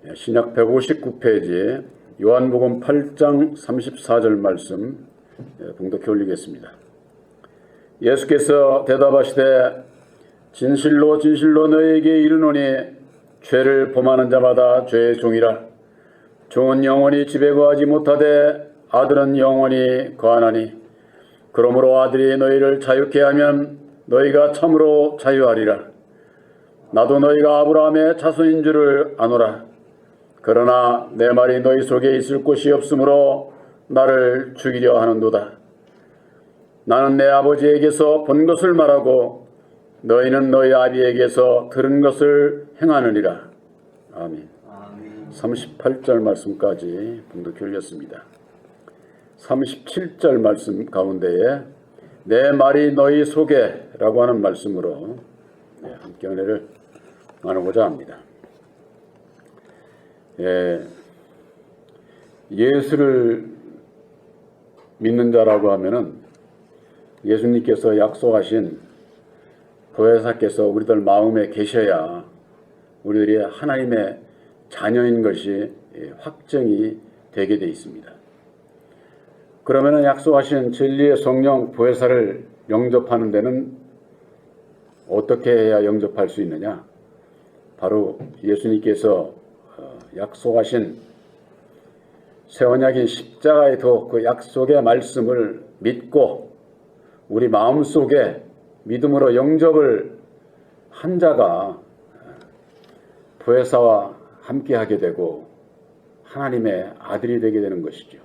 신약 159페이지 요한복음 8장 34절 말씀 봉독해 올리겠습니다. 예수께서 대답하시되 진실로 진실로 너희에게 이르노니 죄를 범하는 자마다 죄의 종이라. 종은 영원히 집에 거하지 못하되 아들은 영원히 거하나니 그러므로 아들이 너희를 자유케 하면 너희가 참으로 자유하리라. 나도 너희가 아브라함의 자손인 줄을 아노라. 그러나 내 말이 너희 속에 있을 곳이 없으므로 나를 죽이려 하는도다. 나는 내 아버지에게서 본 것을 말하고 너희는 너희 아비에게서 들은 것을 행하느니라. 아멘. 38절 말씀까지 봉독해 올렸습니다. 37절 말씀 가운데에 내 말이 너희 속에 라고 하는 말씀으로 함께 은혜를 나누고자 합니다. 예수를 믿는 자라고 하면은 예수님께서 약속하신 보혜사께서 우리들 마음에 계셔야 우리들이 하나님의 자녀인 것이 확정이 되게 되어 있습니다. 그러면은 약속하신 진리의 성령 보혜사를 영접하는 데는 어떻게 해야 영접할 수 있느냐? 바로 예수님께서 약속하신 새 언약인 십자가의 도 그 약속의 말씀을 믿고 우리 마음속에 믿음으로 영접을 한 자가 보혜사와 함께하게 되고 하나님의 아들이 되게 되는 것이죠.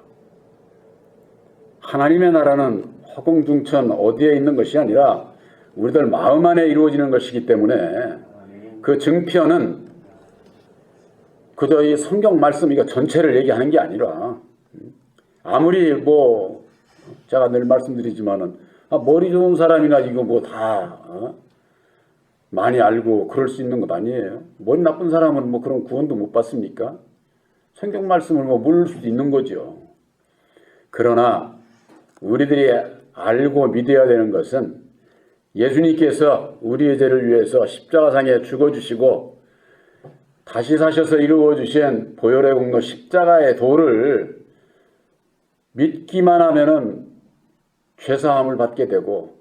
하나님의 나라는 허공중천 어디에 있는 것이 아니라 우리들 마음 안에 이루어지는 것이기 때문에 그 증표는 그저 이 성경 말씀 이거 전체를 얘기하는 게 아니라 아무리 제가 늘 말씀드리지만은 머리 좋은 사람이나 이거 다 많이 알고 그럴 수 있는 것 아니에요. 머리 나쁜 사람은 그런 구원도 못 받습니까? 성경 말씀을 모를 수도 있는 거죠. 그러나 우리들이 알고 믿어야 되는 것은 예수님께서 우리의 죄를 위해서 십자가상에 죽어주시고 다시 사셔서 이루어주신 보혈의 공로 십자가의 도를 믿기만 하면은 죄사함을 받게 되고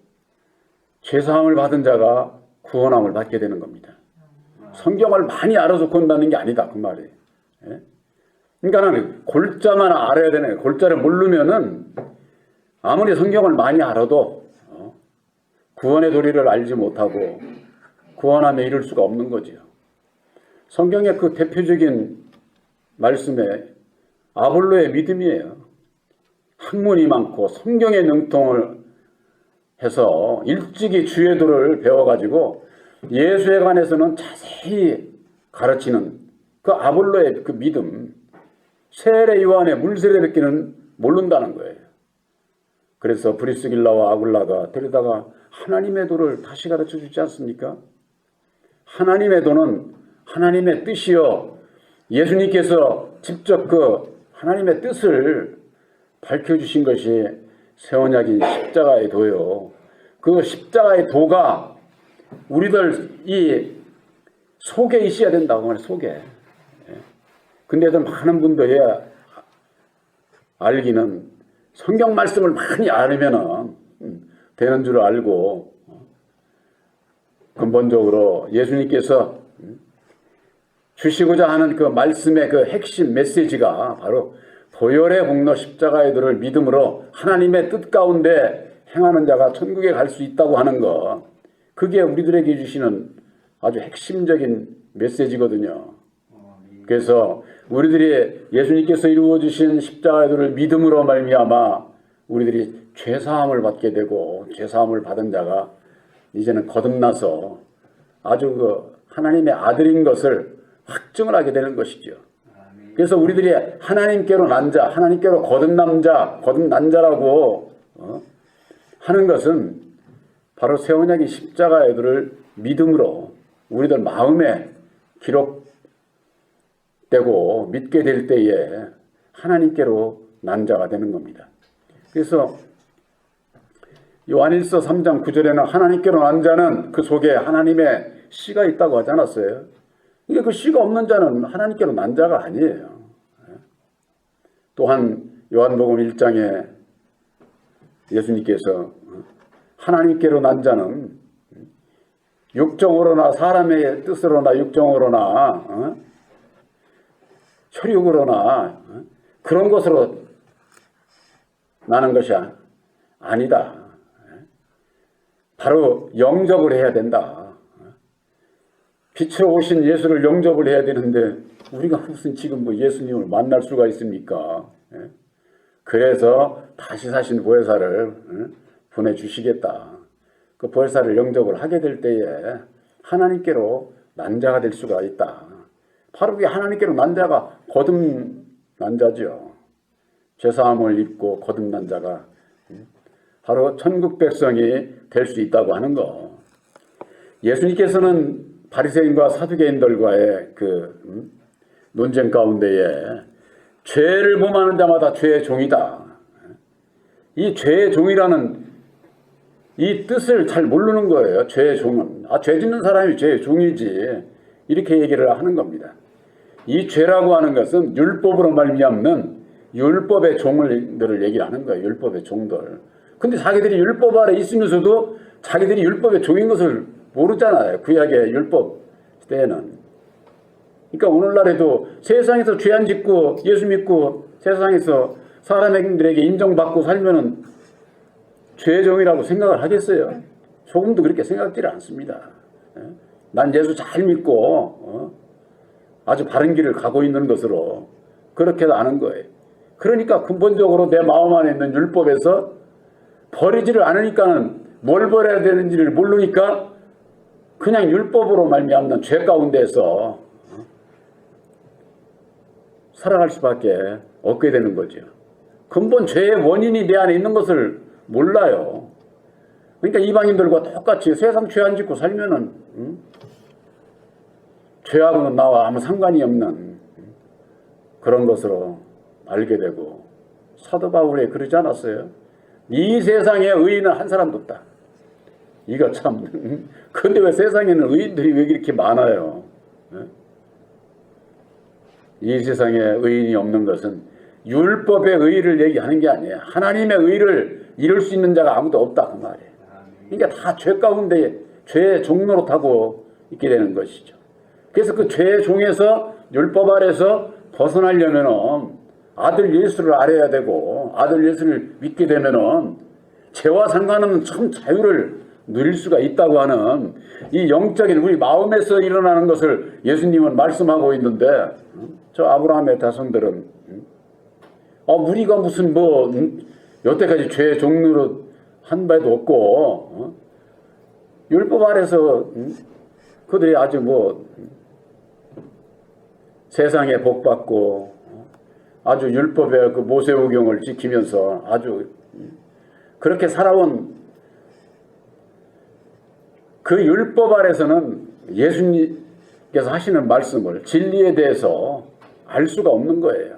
죄사함을 받은 자가 구원함을 받게 되는 겁니다. 성경을 많이 알아서 구원받는 게 아니다 그 말이에요. 그러니까는 골자만 알아야 되는 거예요. 골자를 모르면은 아무리 성경을 많이 알아도 구원의 도리를 알지 못하고 구원함에 이를 수가 없는 거지요. 성경의 그 대표적인 말씀에 아볼로의 믿음이에요. 학문이 많고 성경에 능통을 해서 일찍이 주의 도를 배워가지고 예수에 관해서는 자세히 가르치는 그 아볼로의 그 믿음, 세례 요한의 물세례 뱉기는 모른다는 거예요. 그래서 브리스길라와 아굴라가 데려다가 하나님의 도를 다시 가르쳐 주지 않습니까? 하나님의 도는 하나님의 뜻이요. 예수님께서 직접 그 하나님의 뜻을 밝혀주신 것이 새 언약인 십자가의 도요. 그 십자가의 도가 우리들 이 속에 있어야 된다고 말해요. 속에. 근데도 많은 분들이 알기는 성경 말씀을 많이 알으면은 되는 줄 알고 근본적으로 예수님께서 주시고자 하는 그 말씀의 그 핵심 메시지가 바로 보혈의 공로 십자가의 도를 믿음으로 하나님의 뜻 가운데 행하는 자가 천국에 갈 수 있다고 하는 것, 그게 우리들에게 주시는 아주 핵심적인 메시지거든요. 그래서 우리들이 예수님께서 이루어 주신 십자가의 도를 믿음으로 말미암아 우리들이 죄사함을 받게 되고 죄사함을 받은 자가 이제는 거듭나서 아주 그 하나님의 아들인 것을 확증을 하게 되는 것이죠. 그래서 우리들이 하나님께로 난 자, 하나님께로 거듭난 자라고 하는 것은 바로 새 언약의 십자가의 도를 믿음으로 우리들 마음에 기록되고 믿게 될 때에 하나님께로 난 자가 되는 겁니다. 그래서 요한일서 3장 9절에는 하나님께로 난 자는 그 속에 하나님의 씨가 있다고 하지 않았어요? 이게 그 씨가 없는 자는 하나님께로 난 자가 아니에요. 또한 요한복음 1장에 예수님께서 하나님께로 난 자는 육정으로나 사람의 뜻으로나 육정으로나 혈육으로나 그런 것으로 나는 것이 아니다. 바로 영접을 해야 된다. 빛으로 오신 예수를 영접을 해야 되는데 우리가 무슨 지금 뭐 예수님을 만날 수가 있습니까? 그래서 다시 사신 보혜사를 보내주시겠다. 그 보혜사를 영접을 하게 될 때에 하나님께로 난 자가 될 수가 있다. 바로 그게 하나님께로 난 자가 거듭난 자죠. 죄사함을 입고 거듭난 자가 바로 천국 백성이 될 수 있다고 하는 거. 예수님께서는 바리새인과 사두개인들과의 그 논쟁 가운데에 죄를 범하는 자마다 죄의 종이다. 이 죄의 종이라는 이 뜻을 잘 모르는 거예요. 죄의 종은. 죄 짓는 사람이 죄의 종이지. 이렇게 얘기를 하는 겁니다. 이 죄라고 하는 것은 율법으로 말미암는 율법의 종들을 얘기하는 거예요. 율법의 종들. 근데 자기들이 율법 아래 있으면서도 자기들이 율법의 종인 것을 모르잖아요. 구약의 율법 때에는. 그러니까 오늘날에도 세상에서 죄 안 짓고 예수 믿고 세상에서 사람들에게 인정받고 살면은 죄의 종이라고 생각을 하겠어요? 조금도 그렇게 생각지를 않습니다. 난 예수 잘 믿고 아주 바른 길을 가고 있는 것으로 그렇게 아는 거예요. 그러니까 근본적으로 내 마음 안에 있는 율법에서 버리지를 않으니까는 뭘 버려야 되는지를 모르니까 그냥 율법으로 말미암는 죄 가운데서 살아갈 수밖에 없게 되는 거죠. 근본 죄의 원인이 내 안에 있는 것을 몰라요. 그러니까 이방인들과 똑같이 세상 죄 안 짓고 살면은 죄하고는 나와 아무 상관이 없는 그런 것으로 알게 되고, 사도 바울이 그러지 않았어요? 이 세상에 의인은 한 사람도 없다. 이거 참. 근데 왜 세상에는 의인들이 왜 이렇게 많아요? 이 세상에 의인이 없는 것은 율법의 의를 얘기하는 게 아니에요. 하나님의 의를 이룰 수 있는 자가 아무도 없다 그 말이에요. 그러니까 다 죄 가운데 죄의 종로로 타고 있게 되는 것이죠. 그래서 그 죄의 종에서 율법 아래서 벗어나려면은 아들 예수를 알아야 되고, 아들 예수를 믿게 되면은 죄와 상관없는 참 자유를 누릴 수가 있다고 하는 이 영적인 우리 마음에서 일어나는 것을 예수님은 말씀하고 있는데, 저 아브라함의 자손들은 우리가 무슨 여태까지 죄의 종류로 한 바도 없고 율법 아래서 그들이 아주 세상에 복받고 아주 율법의 그 모세오경을 지키면서 아주 그렇게 살아온 그 율법 아래서는 예수님께서 하시는 말씀을, 진리에 대해서 알 수가 없는 거예요.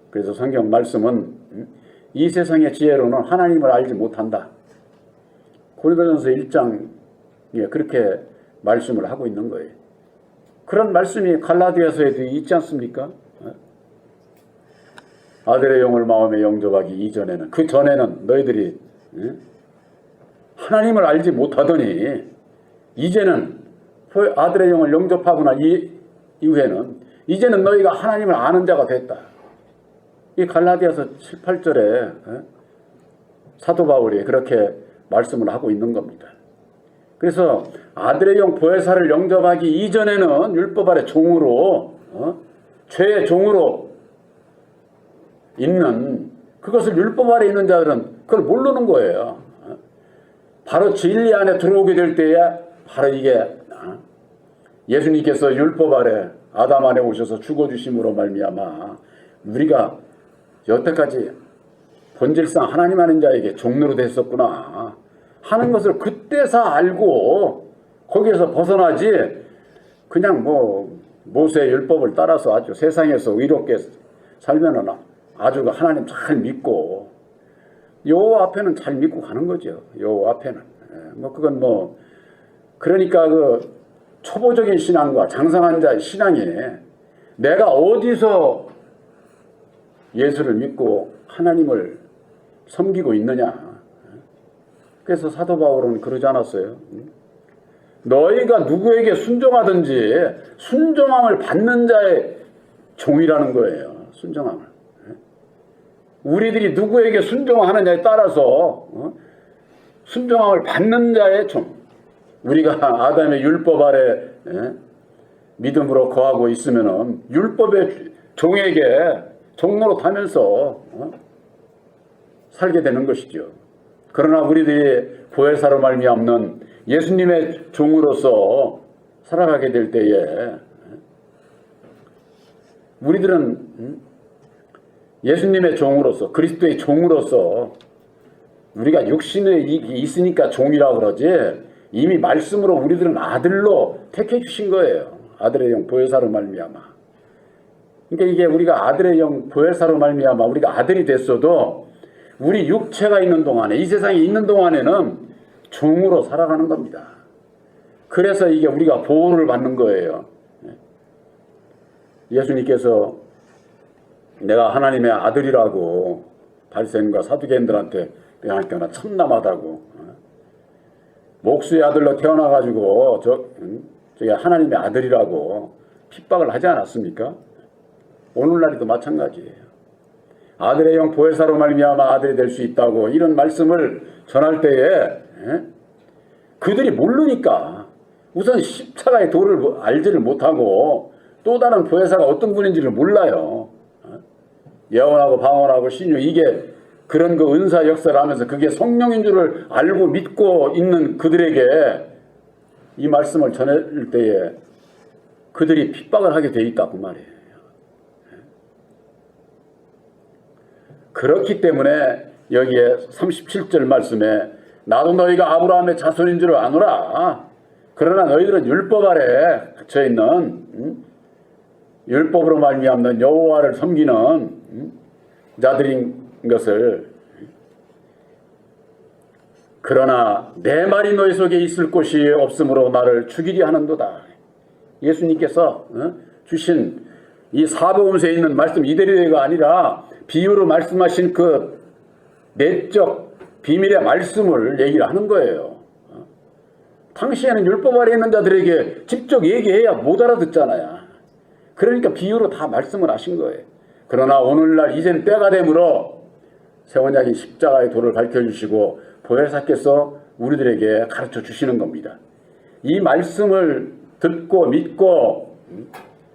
그래서 성경 말씀은 이 세상의 지혜로는 하나님을 알지 못한다. 고린도전서 1장에 그렇게 말씀을 하고 있는 거예요. 그런 말씀이 갈라디아서에도 있지 않습니까? 아들의 영을 마음에 영접하기 이전에는, 그 전에는 너희들이 하나님을 알지 못하더니 이제는 아들의 영을 영접하거나 이후에는 이제는 너희가 하나님을 아는 자가 됐다. 이 갈라디아서 7, 8절에 사도 바울이 그렇게 말씀을 하고 있는 겁니다. 그래서 아들의 영 보혜사를 영접하기 이전에는 율법 아래 종으로 죄의 종으로 있는, 그것을 율법 아래 있는 자들은 그걸 모르는 거예요. 바로 진리 안에 들어오게 될 때에 바로 이게 예수님께서 율법 아래 아담 안에 오셔서 죽어주심으로 말미암아 우리가 여태까지 본질상 하나님 아는 자에게 종로로 됐었구나 하는 것을 그때서 알고 거기에서 벗어나지, 그냥 모세의 율법을 따라서 아주 세상에서 의롭게 살면은 아주 하나님 잘 믿고 요 앞에는 잘 믿고 가는 거죠. 요 앞에는 그건 그러니까 초보적인 신앙과 장성한 자의 신앙이 내가 어디서 예수를 믿고 하나님을 섬기고 있느냐. 그래서 사도 바울은 그러지 않았어요. 너희가 누구에게 순종하든지 순종함을 받는 자의 종이라는 거예요. 순종함을. 우리들이 누구에게 순종하느냐에 따라서 순종함을 받는 자의 종. 우리가 아담의 율법 아래 믿음으로 거하고 있으면은 율법의 종에게 종로로 타면서 살게 되는 것이죠. 그러나 우리들이 보혜사로 말미암는 예수님의 종으로서 살아가게 될 때에 우리들은 예수님의 종으로서 그리스도의 종으로서 우리가 육신에 있으니까 종이라고 그러지 이미 말씀으로 우리들은 아들로 택해 주신 거예요. 아들의 영 보혜사로 말미암아. 그러니까 이게 우리가 아들의 영 보혜사로 말미암아 우리가 아들이 됐어도 우리 육체가 있는 동안에 이 세상에 있는 동안에는 종으로 살아가는 겁니다. 그래서 이게 우리가 보호를 받는 거예요. 예수님께서 내가 하나님의 아들이라고 바리새인과 사두개인들한테 명하거나 참남하다고 목수의 아들로 태어나가지고 저기 하나님의 아들이라고 핍박을 하지 않았습니까? 오늘날에도 마찬가지예요. 아들의 영 보혜사로 말미암아 아들이 될 수 있다고 이런 말씀을 전할 때에 그들이 모르니까 우선 십자가의 도를 알지를 못하고 또 다른 보혜사가 어떤 분인지를 몰라요. 예언하고 방언하고 신유 이게 그런 그 은사 역사를 하면서 그게 성령인 줄을 알고 믿고 있는 그들에게 이 말씀을 전할 때에 그들이 핍박을 하게 돼 있다고 말이에요. 그렇기 때문에 여기에 37절 말씀에 나도 너희가 아브라함의 자손인 줄 아노라. 그러나 너희들은 율법 아래 갇혀 있는 율법으로 말미암는 여호와를 섬기는 자들인 것을 그러나 내 말이 너희 속에 있을 곳이 없으므로 나를 죽이려 하는도다. 예수님께서 주신 이 사복음서에 있는 말씀 이대로가 아니라 비유로 말씀하신 그 내적 비밀의 말씀을 얘기를 하는 거예요. 당시에는 율법 아래 있는 자들에게 직접 얘기해야 못 알아듣잖아요. 그러니까 비유로 다 말씀을 하신 거예요. 그러나 오늘날 이젠 때가 되므로 세원약인 십자가의 도를 밝혀주시고 보혜사께서 우리들에게 가르쳐 주시는 겁니다. 이 말씀을 듣고 믿고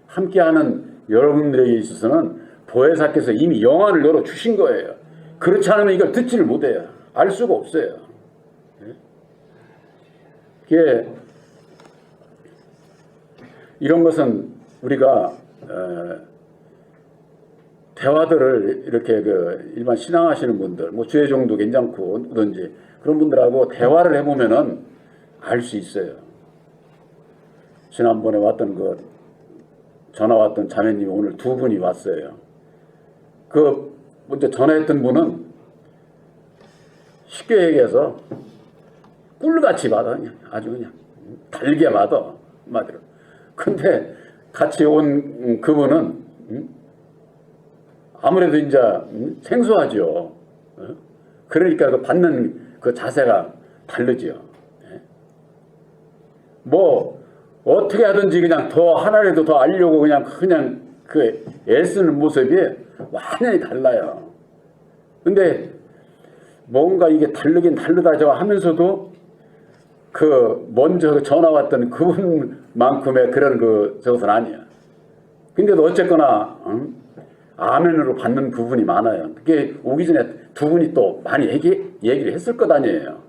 함께하는 여러분들에게 있어서는 보혜사께서 이미 영안을 열어주신 거예요. 그렇지 않으면 이걸 듣지를 못해요. 알 수가 없어요. 이게 이런 것은 우리가 대화들을 이렇게 그 일반 신앙하시는 분들, 뭐 주의 종도 괜찮고 그런지 그런 분들하고 대화를 해보면은 알 수 있어요. 지난번에 왔던 그 전화 왔던 자매님이 오늘 두 분이 왔어요. 그 먼저 전화했던 분은 쉽게 얘기해서 꿀같이 받아 그냥 아주 그냥 달게 받아 말대로. 근데 같이 온 그분은 아무래도 이제 생소하죠. 그러니까 그 받는 그 자세가 다르죠. 뭐 어떻게 하든지 그냥 더 하나라도 더 알려고 그냥 그 애쓰는 모습이 완전히 달라요. 근데 뭔가 이게 다르긴 다르다 하면서도 그 먼저 전화 왔던 그분만큼의 그런 그 저것은 아니야. 근데도 어쨌거나 아멘으로 받는 부분이 많아요. 그게 오기 전에 두 분이 또 많이 얘기를 했을 것 아니에요.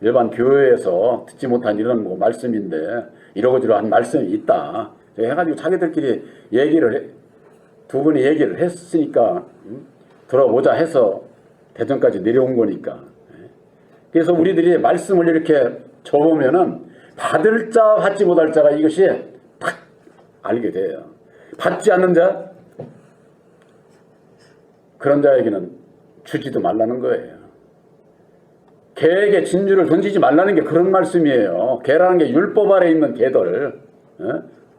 일반 교회에서 듣지 못한 이런 뭐 말씀인데 이러고저러한 말씀이 있다. 해가지고 자기들끼리 두 분이 얘기를 했으니까 들어보자 해서 대전까지 내려온 거니까. 그래서 우리들이 말씀을 이렇게 줘보면은 받을 자 받지 못할 자가 이것이 딱 알게 돼요. 받지 않는 자 그런 자에게는 주지도 말라는 거예요. 개에게 진주를 던지지 말라는 게 그런 말씀이에요. 개라는 게 율법 아래 있는 개들,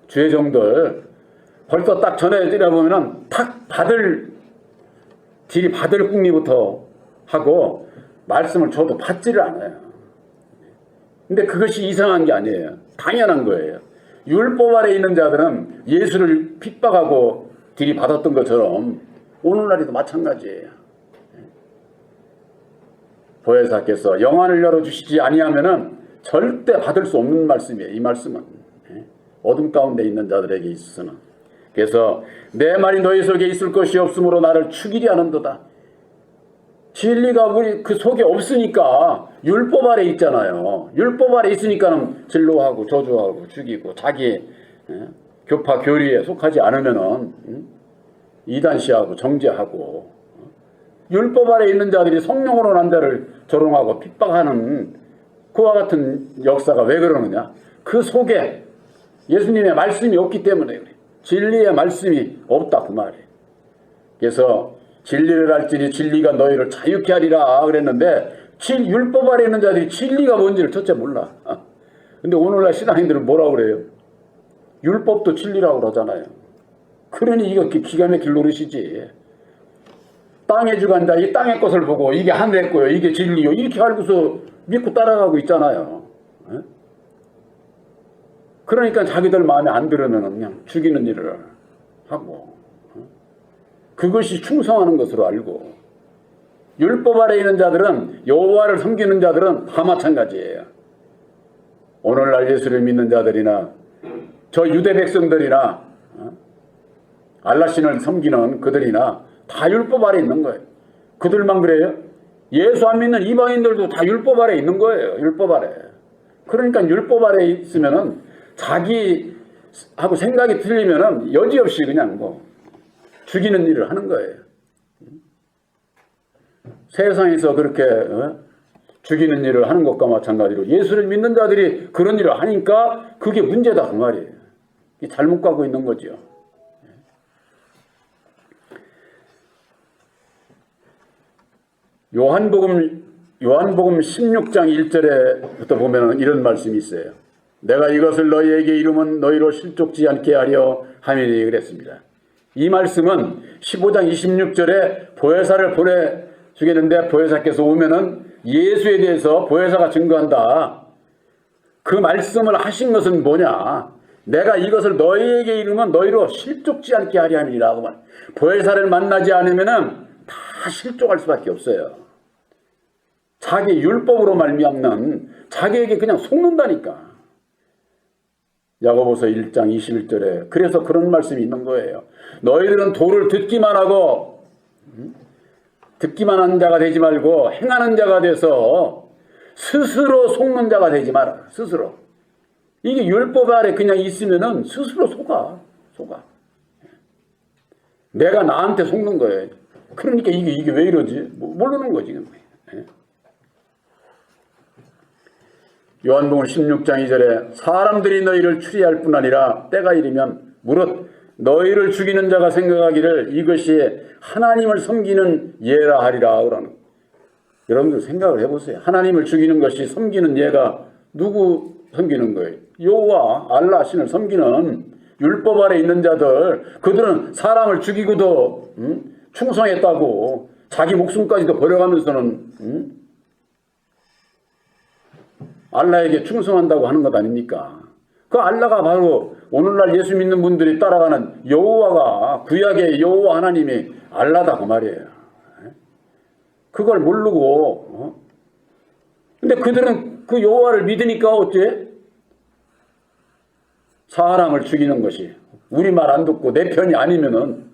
죄종들. 벌써 딱 전에 들어보면은 탁 받을 궁리부터 하고 말씀을 줘도 받지를 않아요. 근데 그것이 이상한 게 아니에요. 당연한 거예요. 율법 아래 있는 자들은 예수를 핍박하고 들이받았던 것처럼 오늘날에도 마찬가지예요. 보혜사께서 영안을 열어주시지 아니하면은 절대 받을 수 없는 말씀이에요. 이 말씀은 어둠 가운데 있는 자들에게 있어서는. 그래서 내 말이 너희 속에 있을 것이 없으므로 나를 죽이려 하는도다. 진리가 우리 그 속에 없으니까 율법 아래 있잖아요. 율법 아래 있으니까는 진로하고 저주하고 죽이고 자기 교파 교리에 속하지 않으면은 이단시하고 정죄하고 율법 아래 있는 자들이 성령으로 난 자를 조롱하고 핍박하는 그와 같은 역사가 왜 그러느냐? 그 속에 예수님의 말씀이 없기 때문에 그래. 진리의 말씀이 없다 그 말이에요. 그래서 진리를 알지니 진리가 너희를 자유케 하리라 그랬는데 율법 아래 있는 자들이 진리가 뭔지를 첫째 몰라. 근데 오늘날 신앙인들은 뭐라고 그래요? 율법도 진리라고 그러잖아요. 그러니 이거 기가 막힐 노릇이지. 땅에 주간다 이 땅의 것을 보고 이게 하늘의 거요 이게 진리요 이렇게 알고서 믿고 따라가고 있잖아요. 그러니까 자기들 마음에 안 들으면 그냥 죽이는 일을 하고 그것이 충성하는 것으로 알고 율법 아래 있는 자들은 여호와를 섬기는 자들은 다 마찬가지예요. 오늘날 예수를 믿는 자들이나 저 유대 백성들이나 알라신을 섬기는 그들이나 다 율법 아래 있는 거예요. 그들만 그래요? 예수 안 믿는 이방인들도 다 율법 아래 있는 거예요. 율법 아래. 그러니까 율법 아래 있으면은 자기하고 생각이 틀리면은 여지없이 그냥 뭐 죽이는 일을 하는 거예요. 세상에서 그렇게 죽이는 일을 하는 것과 마찬가지로 예수를 믿는 자들이 그런 일을 하니까 그게 문제다 그 말이에요. 잘못 가고 있는 거죠. 요한복음 16장 1절에부터 보면 이런 말씀이 있어요. 내가 이것을 너희에게 이루면 너희로 실족지 않게 하려 함이니 그랬습니다. 이 말씀은 15장 26절에 보혜사를 보내주겠는데 보혜사께서 오면은 예수에 대해서 보혜사가 증거한다. 그 말씀을 하신 것은 뭐냐? 내가 이것을 너희에게 이루면 너희로 실족지 않게 하려 함이니라. 보혜사를 만나지 않으면은 다 실족할 수밖에 없어요. 자기 율법으로 말미암는 자기에게 그냥 속는다니까. 야고보서 1장 21절에 그래서 그런 말씀이 있는 거예요. 너희들은 도를 듣기만 하고 듣기만 하는 자가 되지 말고 행하는 자가 돼서 스스로 속는 자가 되지 마라. 스스로. 이게 율법 아래 그냥 있으면은 스스로 속아. 내가 나한테 속는 거예요. 그러니까 이게 왜 이러지? 모르는 거지. 요한복음 16장 2절에 사람들이 너희를 추리할 뿐 아니라 때가 이르면 무릇 너희를 죽이는 자가 생각하기를 이것이 하나님을 섬기는 예라 하리라 그러는. 여러분들 생각을 해보세요. 하나님을 죽이는 것이 섬기는 예가 누구 섬기는 거예요? 여호와 알라 신을 섬기는 율법 아래 있는 자들. 그들은 사람을 죽이고도 충성했다고 자기 목숨까지도 버려가면서는 알라에게 충성한다고 하는 것 아닙니까? 그 알라가 바로 오늘날 예수 믿는 분들이 따라가는 여호와가 구약의 여호와 하나님이 알라다 그 말이에요. 그걸 모르고 근데 그들은 그 여호와를 믿으니까 어째? 사람을 죽이는 것이 우리 말 안 듣고 내 편이 아니면은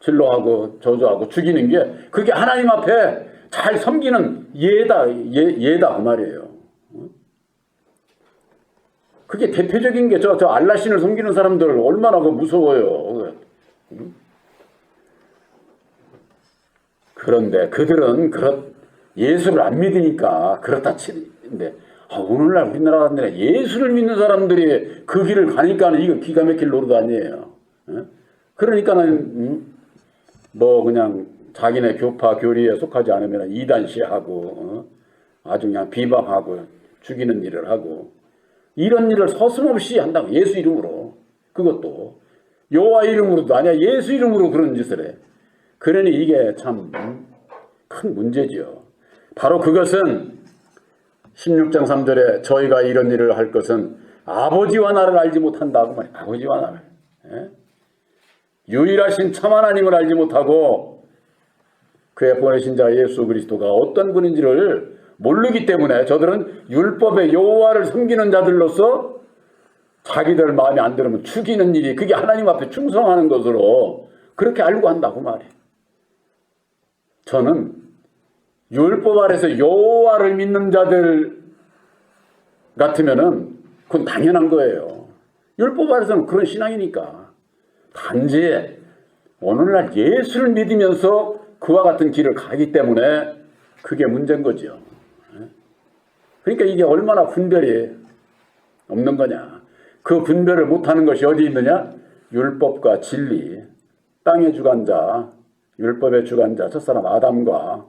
진로하고 저주하고 죽이는 게 그게 하나님 앞에 잘 섬기는 예다 그 말이에요. 그게 대표적인 게 저 알라신을 섬기는 사람들 얼마나 무서워요. 그런데 그들은 예수를 안 믿으니까 그렇다 치는데 오늘날 우리나라 같은 데는 예수를 믿는 사람들이 그 길을 가니까는 이거 기가 막힐 노릇 아니에요. 그러니까는 뭐 그냥 자기네 교파 교리에 속하지 않으면 이단시하고 아주 그냥 비방하고 죽이는 일을 하고 이런 일을 서슴없이 한다고. 예수 이름으로. 그것도 여호와 이름으로도 아니야. 예수 이름으로 그런 짓을 해. 그러니 이게 참 큰 문제죠. 바로 그것은 16장 3절에 저희가 이런 일을 할 것은 아버지와 나를 알지 못한다고 말이에요. 아버지와 나를. 예? 유일하신 참 하나님을 알지 못하고 그의 보내신 자 예수 그리스도가 어떤 분인지를 모르기 때문에 저들은 율법의 여호와를 섬기는 자들로서 자기들 마음에 안 들으면 죽이는 일이 그게 하나님 앞에 충성하는 것으로 그렇게 알고 한다고 말이에요. 저는 율법 아래서 여호와를 믿는 자들 같으면은 그건 당연한 거예요. 율법 아래서는 그런 신앙이니까. 단지 오늘날 예수를 믿으면서 그와 같은 길을 가기 때문에 그게 문제인 거죠. 그러니까 이게 얼마나 분별이 없는 거냐. 그 분별을 못하는 것이 어디 있느냐? 율법과 진리, 땅의 주관자, 율법의 주관자 첫사람 아담과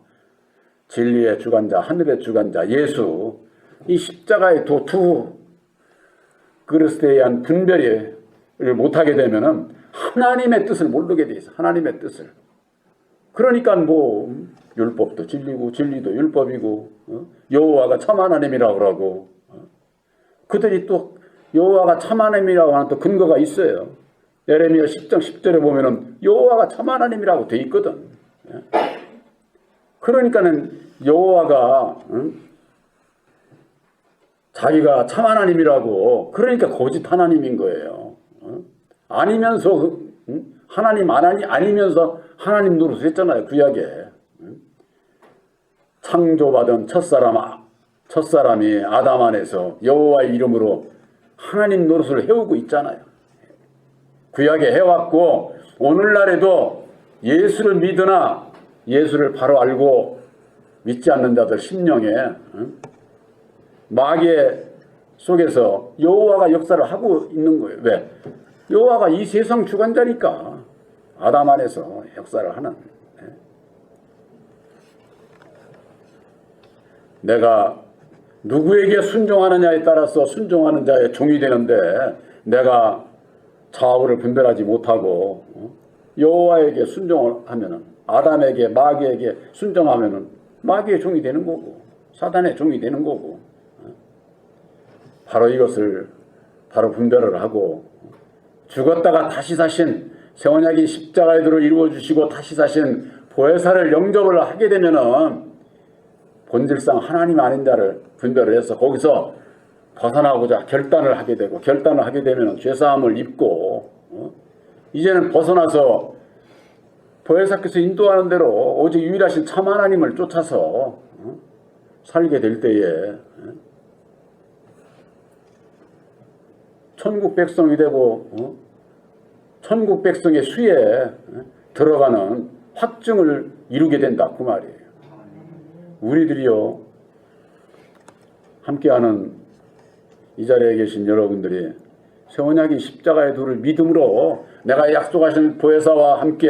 진리의 주관자, 하늘의 주관자 예수, 이 십자가의 두 그리스도에 대한 분별을 못하게 되면은 하나님의 뜻을 모르게 돼 있어. 하나님의 뜻을. 그러니까 뭐 율법도 진리고 진리도 율법이고 여호와가 참 하나님이라고 그러고 그들이 또 여호와가 참 하나님이라고 하는 또 근거가 있어요. 예레미야 10장 10절에 보면은 여호와가 참 하나님이라고 돼 있거든. 그러니까는 여호와가 자기가 참 하나님이라고 그러니까 거짓 하나님인 거예요. 아니면서 하나님 아니면서 하나님 노릇을 했잖아요. 구약에. 창조받은 첫사람이 아담 안에서 여호와의 이름으로 하나님 노릇을 해오고 있잖아요. 구약에 해왔고 오늘날에도 예수를 믿으나 예수를 바로 알고 믿지 않는 자들 심령에 마귀 속에서 여호와가 역사를 하고 있는 거예요. 왜? 여호와가 이 세상 주관자니까 아담 안에서 역사를 하는. 내가 누구에게 순종하느냐에 따라서 순종하는 자의 종이 되는데 내가 좌우를 분별하지 못하고 여호와에게 순종을 하면은 아담에게 마귀에게 순종하면은 마귀의 종이 되는 거고 사단의 종이 되는 거고 바로 이것을 바로 분별을 하고 죽었다가 다시 사신 새 언약인 십자가의 도를 이루어 주시고 다시 사신 보혜사를 영접을 하게 되면은 본질상 하나님 아닌 자를 분별을 해서 거기서 벗어나고자 결단을 하게 되고 결단을 하게 되면 죄사함을 입고 이제는 벗어나서 보혜사께서 인도하는 대로 오직 유일하신 참 하나님을 쫓아서 살게 될 때에 천국 백성이 되고 천국 백성의 수에 들어가는 확증을 이루게 된다 그 말이에요. 우리들이요 함께하는 이 자리에 계신 여러분들이 새 언약인 십자가의 도를 믿음으로 내가 약속하신 보혜사와 함께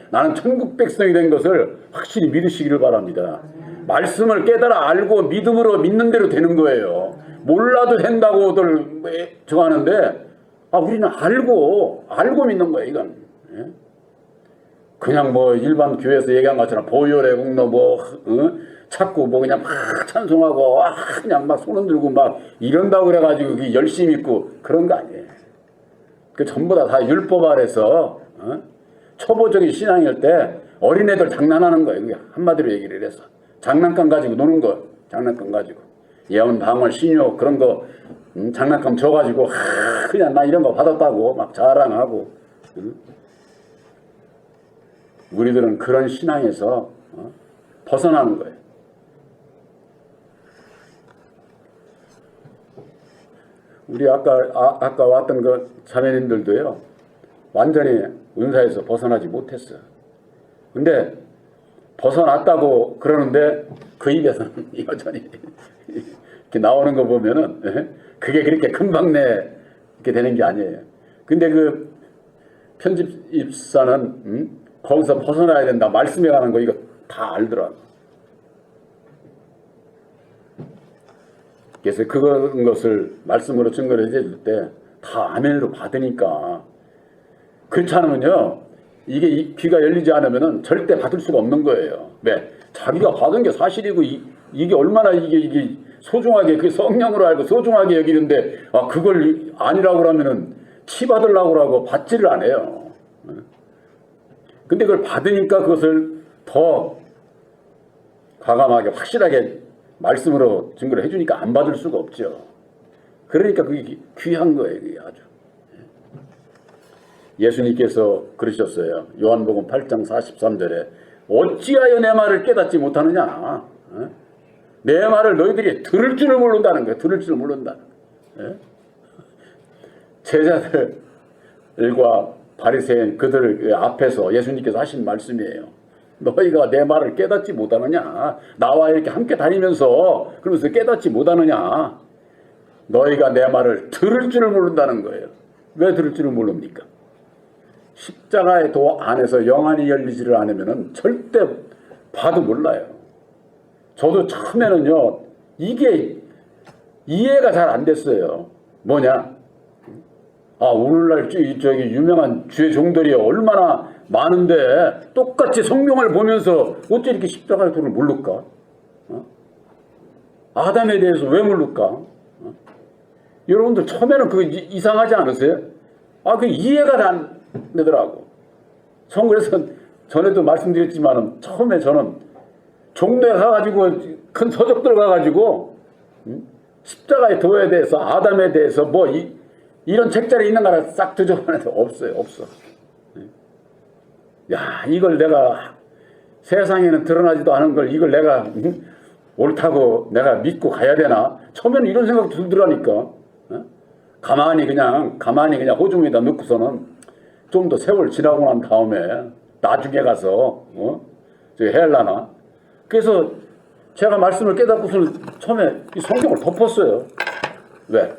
나는 천국 백성이 된 것을 확실히 믿으시기를 바랍니다. 말씀을 깨달아 알고 믿음으로 믿는 대로 되는 거예요. 몰라도 된다고들 정하는데 우리는 알고 믿는 거예요. 이건 그냥 뭐 일반 교회에서 얘기한 것처럼 보혈의 공로 찾고 그냥 막 찬송하고 그냥 막 손 흔들고 막 이런다고 그래가지고 열심히 믿고 그런 거 아니에요. 그 전부 다 율법 아래서 초보적인 신앙일 때 어린애들 장난하는 거예요. 그게 한마디로 얘기를 해서 장난감 가지고 노는 거. 장난감 가지고 예언 방언 신유 그런 거 장난감 줘가지고 그냥 나 이런 거 받았다고 막 자랑하고 우리들은 그런 신앙에서 벗어나는 거예요. 우리 아까 왔던 그 자매님들도요 완전히 은사에서 벗어나지 못했어요. 근데 벗어났다고 그러는데 그 입에서는 여전히 이렇게 나오는 거 보면은 그게 그렇게 금방 이렇게 되는 게 아니에요. 근데 그 편집입사는 거기서 벗어나야 된다 말씀해 가는 거 이거 다 알더라고. 그래서 그것을 말씀으로 증거를 해줄 때 다 아멘으로 받으니까. 그렇지 않으면요, 이게 귀가 열리지 않으면은 절대 받을 수가 없는 거예요. 왜? 자기가 받은 게 사실이고 이게 얼마나 이게 소중하게 그 성령으로 알고 소중하게 여기는데 그걸 아니라고 그러면은 치 받으려고 하고 받지를 않아요. 근데 그걸 받으니까 그것을 더 과감하게 확실하게 말씀으로 증거를 해주니까 안 받을 수가 없죠. 그러니까 그게 귀한 거예요. 그게 아주. 예수님께서 그러셨어요. 요한복음 8장 43절에 어찌하여 내 말을 깨닫지 못하느냐. 내 말을 너희들이 들을 줄을 모른다는 거예요. 들을 줄을 모른다. 제자들과 바리새인 그들 앞에서 예수님께서 하신 말씀이에요. 너희가 내 말을 깨닫지 못하느냐. 나와 이렇게 함께 다니면서 그러면서 깨닫지 못하느냐. 너희가 내 말을 들을 줄을 모른다는 거예요. 왜 들을 줄을 모릅니까? 십자가의 도 안에서 영안이 열리지를 않으면 절대 봐도 몰라요. 저도 처음에는요, 이게 이해가 잘 안 됐어요. 뭐냐? 오늘날 저기 유명한 주의 종들이 얼마나 많은데 똑같이 성경을 보면서 어째 이렇게 십자가의 도를 모를까? 아담에 대해서 왜 모를까? 여러분들 처음에는 그거 이상하지 않으세요? 그 이해가 안 되더라고. 그래서 전에도 말씀드렸지만 처음에 저는 종로에 가가지고 큰 서적들 가가지고 십자가의 도에 대해서 아담에 대해서 뭐 이런 책자리 있는 거라 싹 뒤져보는데 없어요. 없어. 야, 이걸 내가 세상에는 드러나지도 않은 걸 이걸 내가 옳다고 내가 믿고 가야 되나? 처음에는 이런 생각 들더라니까. 가만히 그냥 호중에다 넣고서는 좀 더 세월 지나고 난 다음에 나중에 가서 저기 해야려나. 그래서 제가 말씀을 깨닫고서는 처음에 이 성경을 덮었어요. 왜?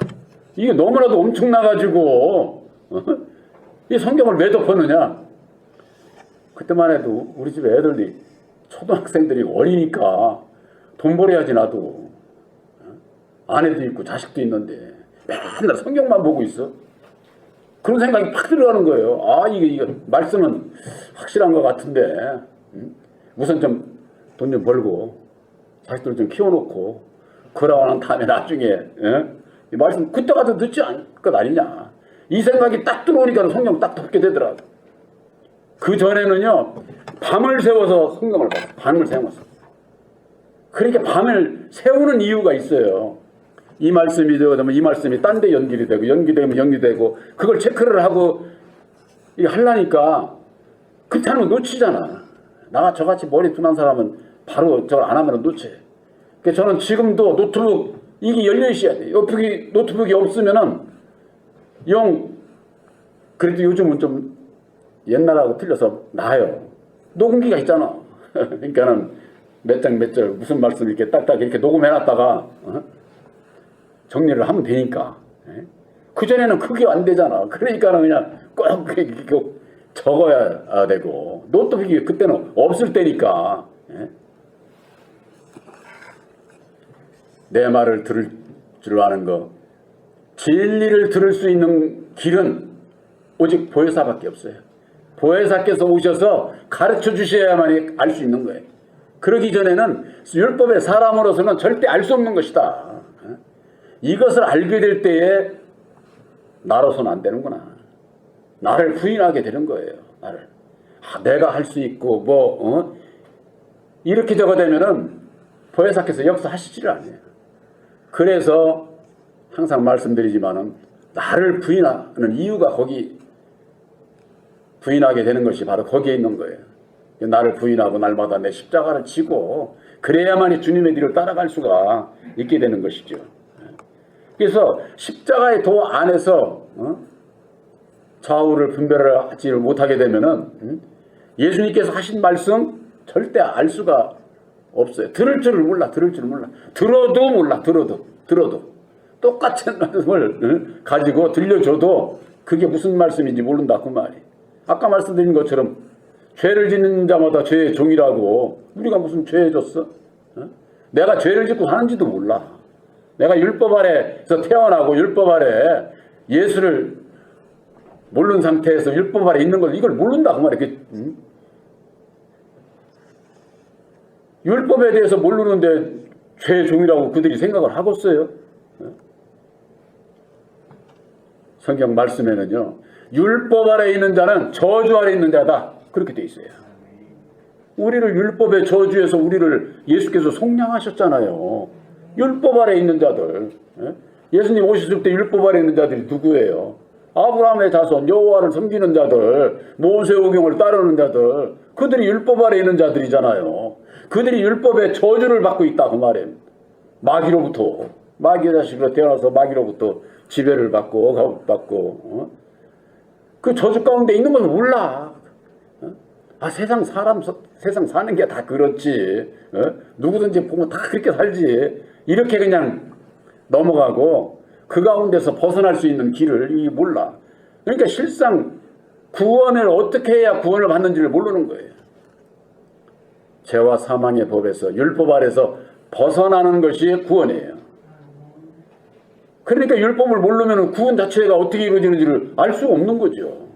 이게 너무나도 엄청나가지고 이 성경을 왜 덮었느냐? 그때만 해도 우리 집에 애들이 초등학생들이 어리니까 돈 벌어야지 나도. 아내도 있고 자식도 있는데 맨날 성경만 보고 있어. 그런 생각이 팍 들어가는 거예요. 이게 말씀은 확실한 것 같은데 우선 좀 돈 좀 벌고 자식들 좀 키워놓고 그러고 난 다음에 나중에 이 말씀 그때 가서 듣지 않을 것 아니냐. 이 생각이 딱 들어오니까 성경 딱 덮게 되더라고. 그 전에는요, 밤을 새워서 성경을 봤어. 밤을 세워서. 그러니까 밤을 세우는 이유가 있어요. 이 말씀이 되면 이 말씀이 딴 데 연결이 되고 연기되면 연기되고 그걸 체크를 하고 이거 하려니까 그렇지 않으면 놓치잖아. 나 저같이 머리 둔한 사람은 바로 저걸 안 하면 놓치. 그래서 저는 지금도 노트북 이게 열려 있어야 돼. 노트북이 없으면은 그래도 요즘은 좀 옛날하고 틀려서 나아요. 녹음기가 있잖아. 그러니까는 몇 장 몇 절 무슨 말씀 이렇게 딱딱 이렇게 녹음해놨다가 정리를 하면 되니까. 그전에는 그게 안 되잖아. 그러니까는 그냥 꼭 적어야 되고 노트북이 그때는 없을 때니까. 내 말을 들을 줄 아는 거. 진리를 들을 수 있는 길은 오직 보혜사밖에 없어요. 보혜사께서 오셔서 가르쳐 주셔야만 알 수 있는 거예요. 그러기 전에는 율법의 사람으로서는 절대 알 수 없는 것이다. 이것을 알게 될 때에 나로서는 안 되는구나. 나를 부인하게 되는 거예요. 나를. 내가 할 수 있고 이렇게 되면은 보혜사께서 역사하시지를 않아요. 그래서 항상 말씀드리지만은 나를 부인하는 이유가 거기 부인하게 되는 것이 바로 거기에 있는 거예요. 나를 부인하고 날마다 내 십자가를 지고 그래야만이 주님의 뒤를 따라갈 수가 있게 되는 것이죠. 그래서 십자가의 도 안에서 좌우를 분별하지 못하게 되면은 예수님께서 하신 말씀 절대 알 수가 없어요. 들을 줄을 몰라. 들어도 몰라. 들어도 똑같은 말씀을 가지고 들려줘도 그게 무슨 말씀인지 모른다 그 말이. 아까 말씀드린 것처럼 죄를 짓는 자마다 죄의 종이라고. 우리가 무슨 죄 졌어? 내가 죄를 짓고 사는지도 몰라. 내가 율법 아래에서 태어나고 율법 아래 예수를 모르는 상태에서 율법 아래 있는 걸 이걸 모른다 그 말이야. 율법에 대해서 모르는데 죄의 종이라고 그들이 생각을 하겠어요? 성경 말씀에는요, 율법 아래 있는 자는 저주 아래 있는 자다 그렇게 돼 있어요. 우리를 율법의 저주에서 우리를 예수께서 속량하셨잖아요. 율법 아래 있는 자들. 예수님 오셨을 때 율법 아래 있는 자들이 누구예요? 아브라함의 자손, 여호와를 섬기는 자들, 모세오경을 따르는 자들, 그들이 율법 아래 있는 자들이잖아요. 그들이 율법의 저주를 받고 있다 그 말이에요. 마귀로부터, 마귀의 자식으로 태어나서 마귀로부터 지배를 받고 가혹받고 그 저주 가운데 있는 건 몰라. 세상 사는 게 다 그렇지. 누구든지 보면 다 그렇게 살지. 이렇게 그냥 넘어가고 그 가운데서 벗어날 수 있는 길을 몰라. 그러니까 실상 구원을 어떻게 해야 구원을 받는지를 모르는 거예요. 죄와 사망의 법에서 율법 아래서 벗어나는 것이 구원이에요. 그러니까 율법을 모르면 구원 자체가 어떻게 이루어지는지를 알 수가 없는 거죠.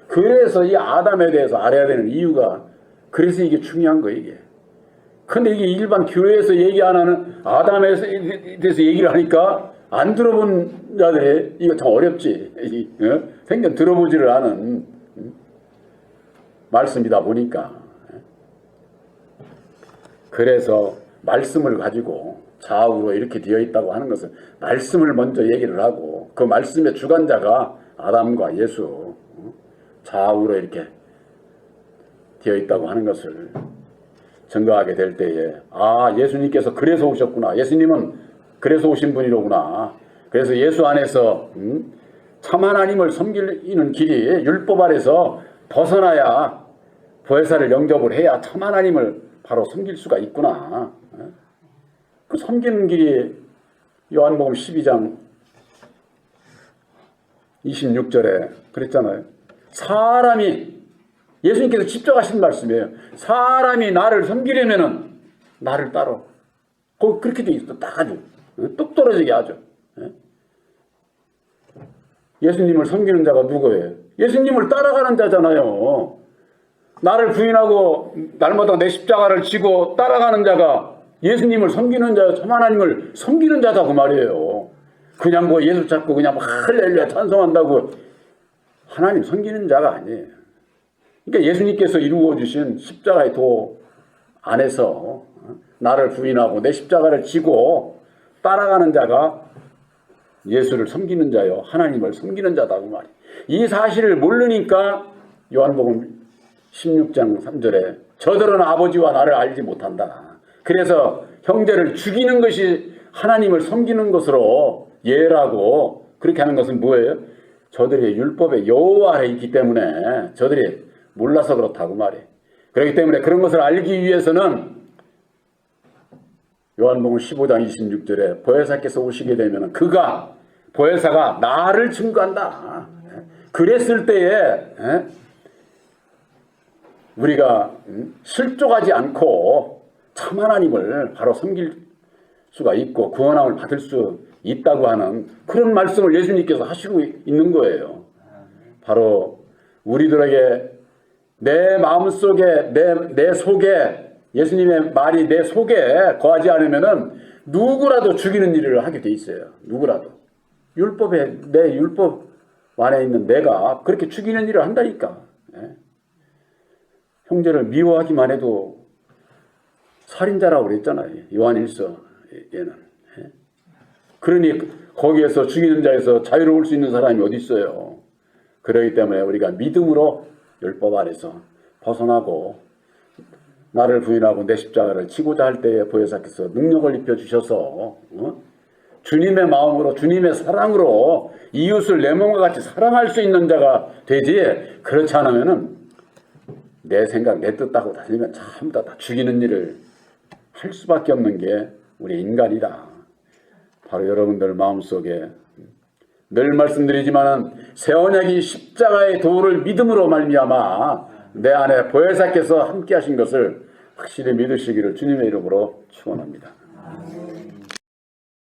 그래서 이 아담에 대해서 알아야 되는 이유가 그래서 이게 중요한 거예요. 이게. 근데 이게 일반 교회에서 얘기 안 하는 아담에 대해서 얘기를 하니까 안 들어본 자들이 이거 참 어렵지. 생전 들어보지를 않은 말씀이다 보니까. 그래서 말씀을 가지고 좌우로 이렇게 되어 있다고 하는 것은 말씀을 먼저 얘기를 하고 그 말씀의 주관자가 아담과 예수 좌우로 이렇게 되어 있다고 하는 것을 증거하게 될 때에 예수님께서 그래서 오셨구나. 예수님은 그래서 오신 분이로구나. 그래서 예수 안에서 참 하나님을 섬기는 길이 율법 아래서 벗어나야 보혜사를 영접을 해야 참 하나님을 바로 섬길 수가 있구나. 그 섬기는 길이 요한복음 12장 26절에 그랬잖아요. 사람이 예수님께서 직접 하신 말씀이에요. 사람이 나를 섬기려면은 나를 따라. 그렇게 돼 있어. 딱 아주 똑 떨어지게 하죠. 예수님을 섬기는 자가 누구예요? 예수님을 따라가는 자잖아요. 나를 부인하고 날마다 내 십자가를 지고 따라가는 자가 예수님을 섬기는 자, 참 하나님을 섬기는 자다 그 말이에요. 그냥 뭐 예수 찾고 그냥 할렐루야 찬송한다고 하나님 섬기는 자가 아니에요. 그러니까 예수님께서 이루어 주신 십자가의 도 안에서 나를 부인하고 내 십자가를 지고 따라가는 자가 예수를 섬기는 자요, 하나님을 섬기는 자다 그 말이에요. 이 사실을 모르니까 요한복음 16장 3절에 저들은 아버지와 나를 알지 못한다. 그래서 형제를 죽이는 것이 하나님을 섬기는 것으로 예라고 그렇게 하는 것은 뭐예요? 저들이 율법의 여호와 아래 있기 때문에 저들이 몰라서 그렇다고 말이에요. 그렇기 때문에 그런 것을 알기 위해서는 요한복음 15장 26절에 보혜사께서 오시게 되면 그가 보혜사가 나를 증거한다. 그랬을 때에 우리가 실족하지 않고 참 하나님을 바로 섬길 수가 있고 구원함을 받을 수 있다고 하는 그런 말씀을 예수님께서 하시고 있는 거예요. 바로 우리들에게 내 마음속에 내 속에 예수님의 말이 내 속에 거하지 않으면은 누구라도 죽이는 일을 하게 돼 있어요. 누구라도. 율법에 내 율법 안에 있는 내가 그렇게 죽이는 일을 한다니까. 형제를 미워하기만 해도 살인자라고 그랬잖아요. 요한일서에는. 그러니 거기에서 죽이는 자에서 자유로울 수 있는 사람이 어디 있어요. 그렇기 때문에 우리가 믿음으로 율법 아래서 벗어나고 나를 부인하고 내 십자가를 지고자 할 때에 보혜사께서 능력을 입혀주셔서 주님의 마음으로 주님의 사랑으로 이웃을 내 몸과 같이 사랑할 수 있는 자가 되지, 그렇지 않으면은 내 생각 내 뜻하고 다니면 전부 다 죽이는 일을 할 수밖에 없는 게 우리 인간이다. 바로 여러분들 마음속에 늘 말씀드리지만은 새 언약이 십자가의 도를 믿음으로 말미암아 내 안에 보혜사께서 함께 하신 것을 확실히 믿으시기를 주님의 이름으로 축원합니다.